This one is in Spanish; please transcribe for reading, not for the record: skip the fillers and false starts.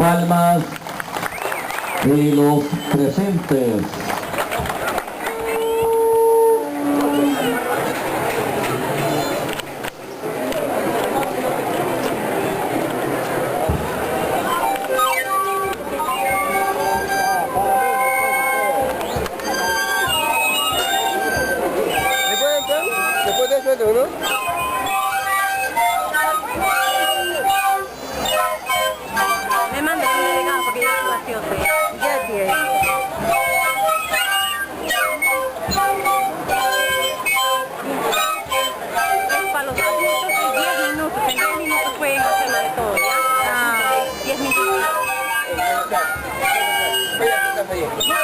palmas de los presentes. Después de eso, ¿no? Me manda un delegado porque ya es gracioso. Ya tiene. Para los adultos es 10 minutos. En 10 minutos pueden hacerlo de todo, ¿ya? 10 minutos. Voy a